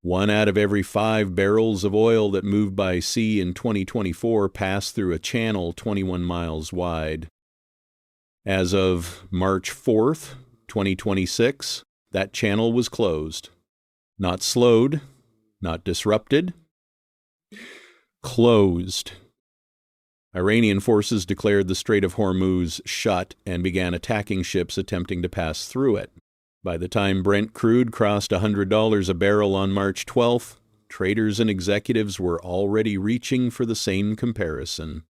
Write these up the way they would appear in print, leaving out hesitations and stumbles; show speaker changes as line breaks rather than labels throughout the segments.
1 out of every 5 barrels of oil that moved by sea in 2024 passed through a channel 21 miles wide. As of March 4th, 2026, that channel was closed. Not slowed, not disrupted, closed. Iranian forces declared the Strait of Hormuz shut and began attacking ships attempting to pass through it. By the time Brent crude crossed $100 a barrel on March 12th, traders and executives were already reaching for the same comparison.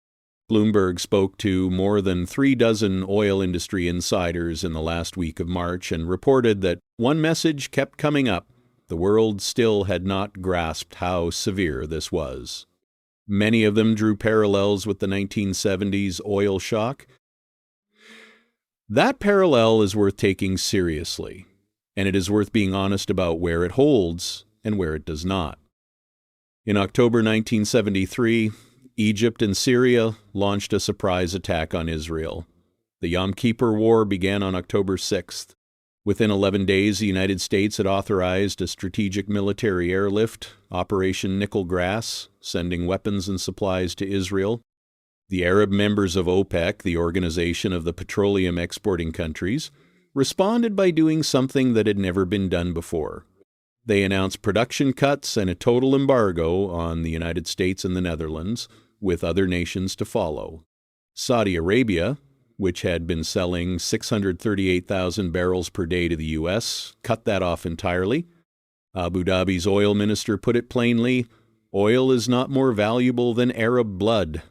Bloomberg spoke to more than 36 oil industry insiders in the last week of March and reported that one message kept coming up: the world still had not grasped how severe this was. Many of them drew parallels with the 1970s oil shock. That parallel is worth taking seriously, and it is worth being honest about where it holds and where it does not. In October 1973, Egypt and Syria launched a surprise attack on Israel. The Yom Kippur War began on October 6th. Within 11 days, the United States had authorized a strategic military airlift, Operation Nickel Grass, sending weapons and supplies to Israel. The Arab members of OPEC, the Organization of the Petroleum Exporting Countries, responded by doing something that had never been done before. They announced production cuts and a total embargo on the United States and the Netherlands, with other nations to follow. Saudi Arabia, which had been selling 638,000 barrels per day to the U.S., cut that off entirely. Abu Dhabi's oil minister put it plainly: oil is not more valuable than Arab blood.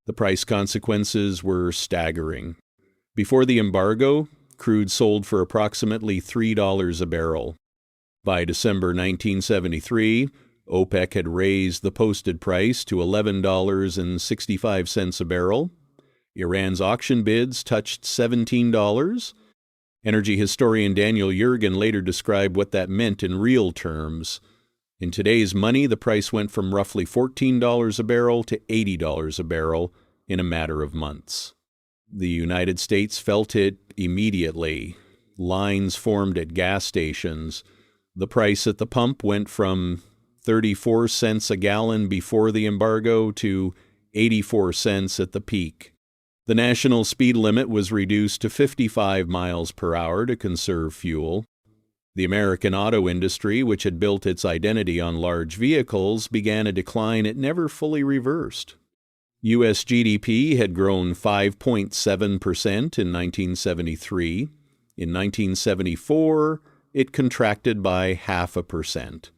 The price consequences were staggering. Before the embargo, crude sold for approximately $3 a barrel. By December 1973, OPEC had raised the posted price to $11.65 a barrel. Iran's auction bids touched $17. Energy historian Daniel Yergin later described what that meant in real terms. In today's money, the price went from roughly $14 a barrel to $80 a barrel in a matter of months. The United States felt it immediately. Lines formed at gas stations. The price at the pump went from 34 cents a gallon before the embargo to 84 cents at the peak. The national speed limit was reduced to 55 miles per hour to conserve fuel. The American auto industry, which had built its identity on large vehicles, began a decline it never fully reversed. U.S. GDP had grown 5.7% in 1973. In 1974, it contracted by 0.5%.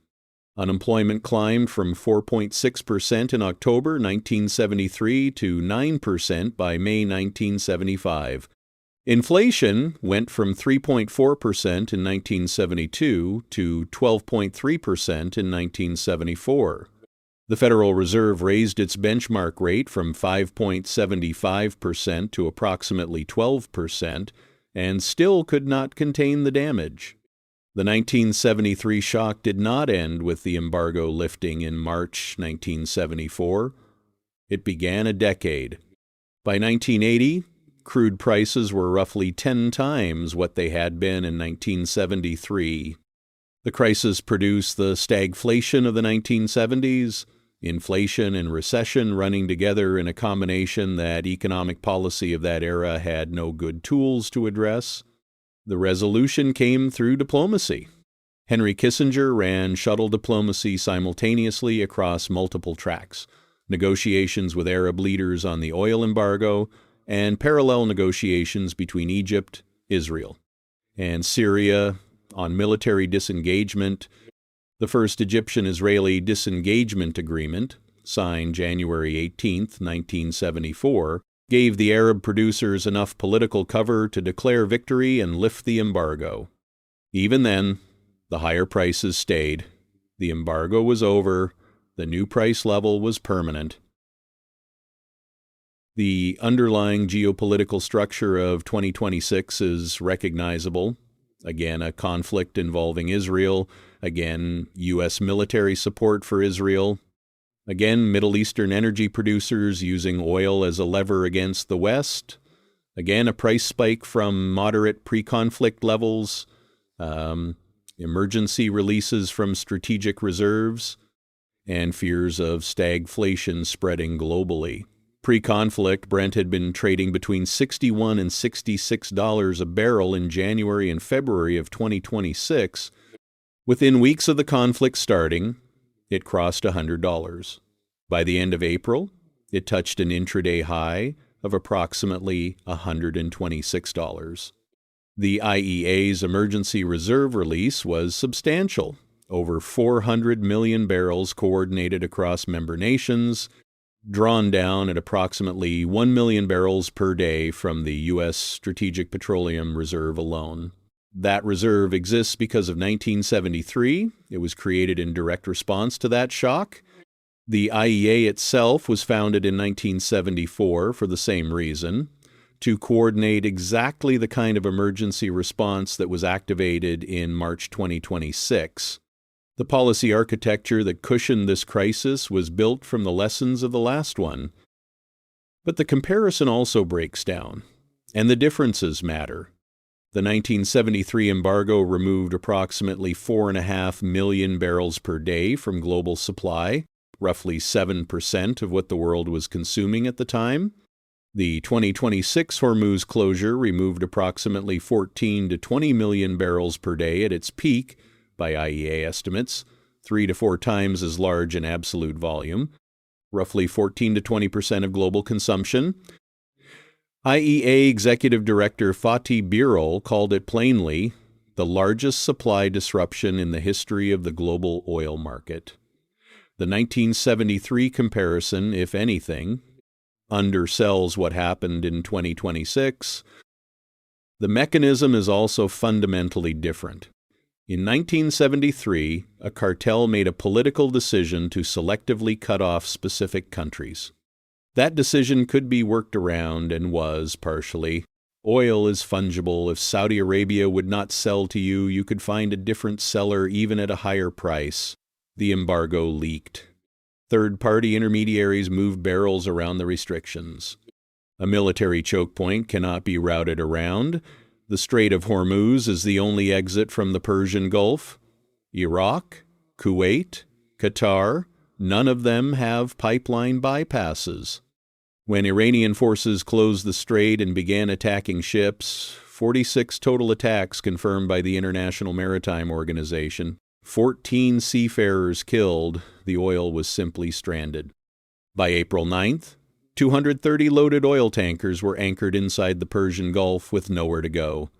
Unemployment climbed from 4.6% in October 1973 to 9% by May 1975. Inflation went from 3.4% in 1972 to 12.3% in 1974. The Federal Reserve raised its benchmark rate from 5.75% to approximately 12%, and still could not contain the damage. The 1973 shock did not end with the embargo lifting in March 1974. It began a decade. By 1980, crude prices were roughly 10 times what they had been in 1973. The crisis produced the stagflation of the 1970s, inflation and recession running together in a combination that economic policy of that era had no good tools to address. The resolution came through diplomacy. Henry Kissinger ran shuttle diplomacy simultaneously across multiple tracks: negotiations with Arab leaders on the oil embargo, and parallel negotiations between Egypt, Israel, and Syria on military disengagement. The first Egyptian-Israeli disengagement agreement, signed January 18, 1974, gave the Arab producers enough political cover to declare victory and lift the embargo. Even then, the higher prices stayed. The embargo was over. The new price level was permanent. The underlying geopolitical structure of 2026 is recognizable. Again, a conflict involving Israel. Again, U.S. military support for Israel. Again, Middle Eastern energy producers using oil as a lever against the West. Again, a price spike from moderate pre-conflict levels. emergency releases from strategic reserves, and fears of stagflation spreading globally. Pre-conflict, Brent had been trading between $61 and $66 a barrel in January and February of 2026. Within weeks of the conflict starting, it crossed $100. By the end of April, it touched an intraday high of approximately $126. The IEA's emergency reserve release was substantial, over 400 million barrels coordinated across member nations, drawn down at approximately 1 million barrels per day from the U.S. Strategic Petroleum Reserve alone. That reserve exists because of 1973. It was created in direct response to that shock. The IEA itself was founded in 1974 for the same reason, to coordinate exactly the kind of emergency response that was activated in March 2026. The policy architecture that cushioned this crisis was built from the lessons of the last one. But the comparison also breaks down, and the differences matter. The 1973 embargo removed approximately 4.5 million barrels per day from global supply, roughly 7% of what the world was consuming at the time. The 2026 Hormuz closure removed approximately 14 to 20 million barrels per day at its peak, by IEA estimates, 3 to 4 times as large in absolute volume, roughly 14 to 20% of global consumption. IEA Executive Director Fatih Birol called it plainly the largest supply disruption in the history of the global oil market. The 1973 comparison, if anything, undersells what happened in 2026. The mechanism is also fundamentally different. In 1973, a cartel made a political decision to selectively cut off specific countries. That decision could be worked around and was, partially. Oil is fungible. If Saudi Arabia would not sell to you, you could find a different seller even at a higher price. The embargo leaked. Third-party intermediaries moved barrels around the restrictions. A military choke point cannot be routed around. The Strait of Hormuz is the only exit from the Persian Gulf. Iraq, Kuwait, Qatar, none of them have pipeline bypasses. When Iranian forces closed the strait and began attacking ships, 46 total attacks confirmed by the International Maritime Organization, 14 seafarers killed, the oil was simply stranded. By April 9th, 230 loaded oil tankers were anchored inside the Persian Gulf with nowhere to go.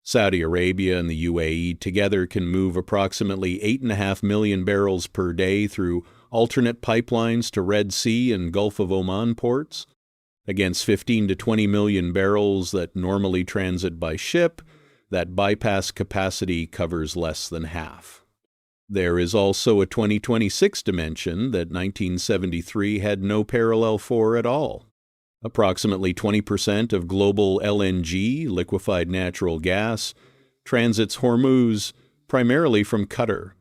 Saudi Arabia and the UAE together can move approximately 8.5 million barrels per day through alternate pipelines to Red Sea and Gulf of Oman ports. Against 15 to 20 million barrels that normally transit by ship, that bypass capacity covers less than half. There is also a 2026 dimension that 1973 had no parallel for at all. Approximately 20% of global LNG, liquefied natural gas, transits Hormuz primarily from Qatar.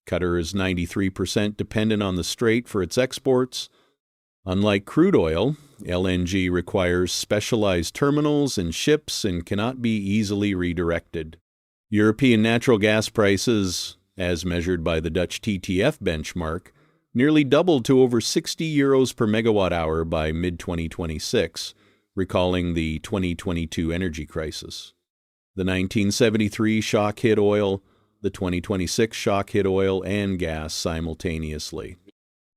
Qatar is 93% dependent on the strait for its exports. Unlike crude oil, LNG requires specialized terminals and ships and cannot be easily redirected. European natural gas prices, as measured by the Dutch TTF benchmark, nearly doubled to over 60 euros per megawatt hour by mid-2026, recalling the 2022 energy crisis. The 1973 shock hit oil, the 2026 shock hit oil and gas simultaneously.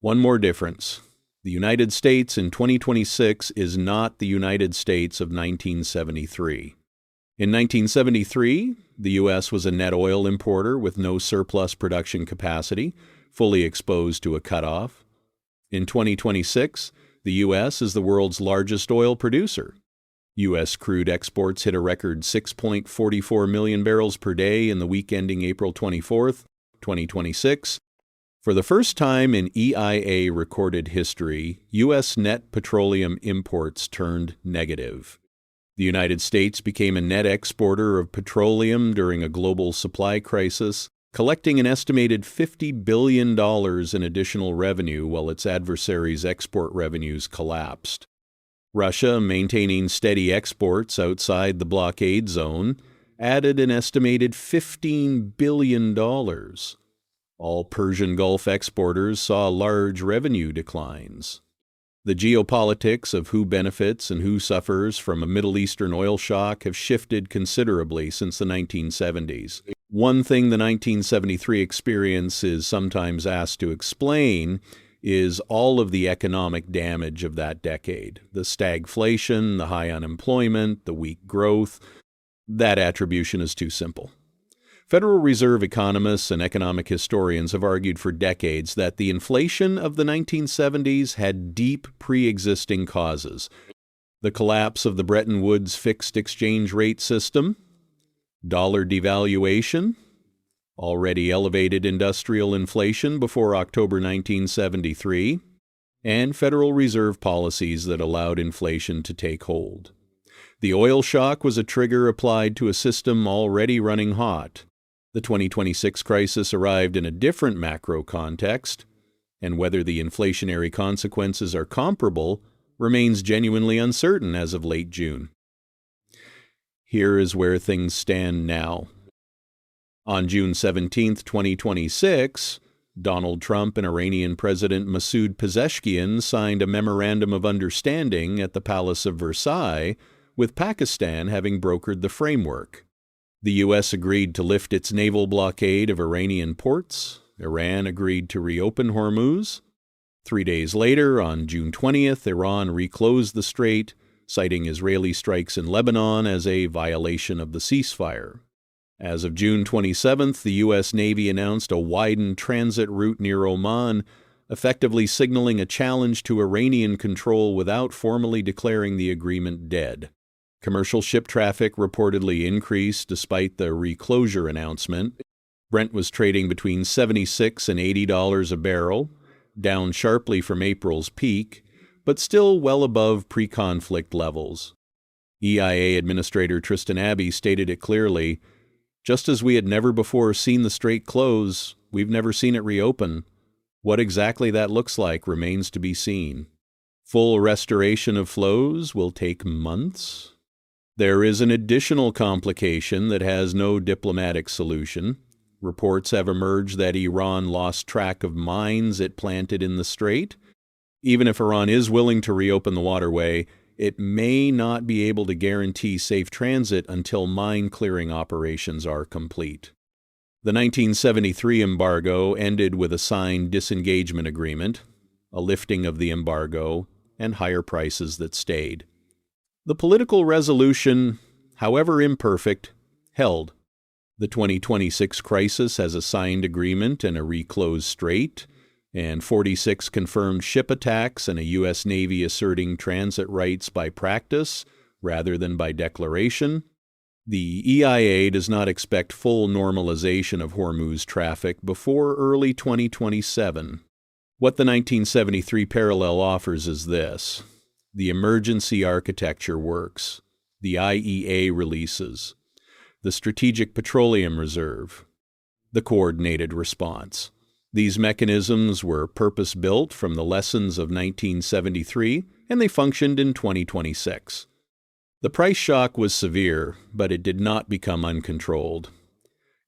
One more difference. The United States in 2026 is not the United States of 1973. In 1973, the U.S. was a net oil importer with no surplus production capacity, fully exposed to a cutoff. In 2026, the U.S. is the world's largest oil producer. U.S. crude exports hit a record 6.44 million barrels per day in the week ending April 24th, 2026. For the first time in EIA recorded history, U.S. net petroleum imports turned negative. The United States became a net exporter of petroleum during a global supply crisis, collecting an estimated $50 billion in additional revenue while its adversaries' export revenues collapsed. Russia, maintaining steady exports outside the blockade zone, added an estimated $15 billion. All Persian Gulf exporters saw large revenue declines. The geopolitics of who benefits and who suffers from a Middle Eastern oil shock have shifted considerably since the 1970s. One thing the 1973 experience is sometimes asked to explain is all of the economic damage of that decade. The stagflation, the high unemployment, the weak growth. That attribution is too simple. Federal Reserve economists and economic historians have argued for decades that the inflation of the 1970s had deep pre-existing causes. The collapse of the Bretton Woods fixed exchange rate system, dollar devaluation, already elevated industrial inflation before October 1973, and Federal Reserve policies that allowed inflation to take hold. The oil shock was a trigger applied to a system already running hot. The 2026 crisis arrived in a different macro context, and whether the inflationary consequences are comparable remains genuinely uncertain as of late June. Here is where things stand now. On June 17, 2026, Donald Trump and Iranian President Masoud Pezeshkian signed a Memorandum of Understanding at the Palace of Versailles, with Pakistan having brokered the framework. The U.S. agreed to lift its naval blockade of Iranian ports. Iran agreed to reopen Hormuz. 3 days later, on June 20th, Iran reclosed the Strait, citing Israeli strikes in Lebanon as a violation of the ceasefire. As of June 27th, the U.S. Navy announced a widened transit route near Oman, effectively signaling a challenge to Iranian control without formally declaring the agreement dead. Commercial ship traffic reportedly increased despite the reclosure announcement. Brent was trading between $76 and $80 a barrel, down sharply from April's peak, but still well above pre-conflict levels. EIA Administrator Tristan Abbey stated it clearly, "Just as we had never before seen the Strait close, we've never seen it reopen. What exactly that looks like remains to be seen. Full restoration of flows will take months." There is an additional complication that has no diplomatic solution. Reports have emerged that Iran lost track of mines it planted in the Strait. Even if Iran is willing to reopen the waterway, it may not be able to guarantee safe transit until mine clearing operations are complete. The 1973 embargo ended with a signed disengagement agreement, a lifting of the embargo, and higher prices that stayed. The political resolution, however imperfect, held. The 2026 crisis has a signed agreement and a reclosed strait, and 46 confirmed ship attacks and a U.S. Navy asserting transit rights by practice rather than by declaration. The EIA does not expect full normalization of Hormuz traffic before early 2027. What the 1973 parallel offers is this. The emergency architecture works. The IEA releases. The Strategic Petroleum Reserve. The coordinated response. These mechanisms were purpose-built from the lessons of 1973, and they functioned in 2026. The price shock was severe, but it did not become uncontrolled.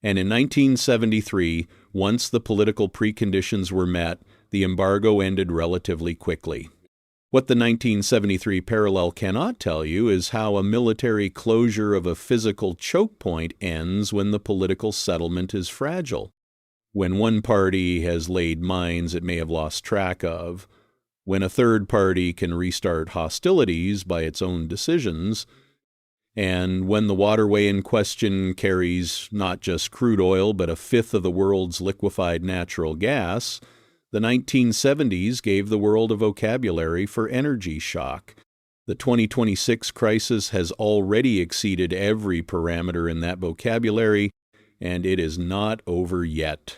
And in 1973, once the political preconditions were met, the embargo ended relatively quickly. What the 1973 parallel cannot tell you is how a military closure of a physical choke point ends when the political settlement is fragile. When one party has laid mines it may have lost track of, when a third party can restart hostilities by its own decisions, and when the waterway in question carries not just crude oil but a fifth of the world's liquefied natural gas. The 1970s gave the world a vocabulary for energy shock. The 2026 crisis has already exceeded every parameter in that vocabulary, and it is not over yet.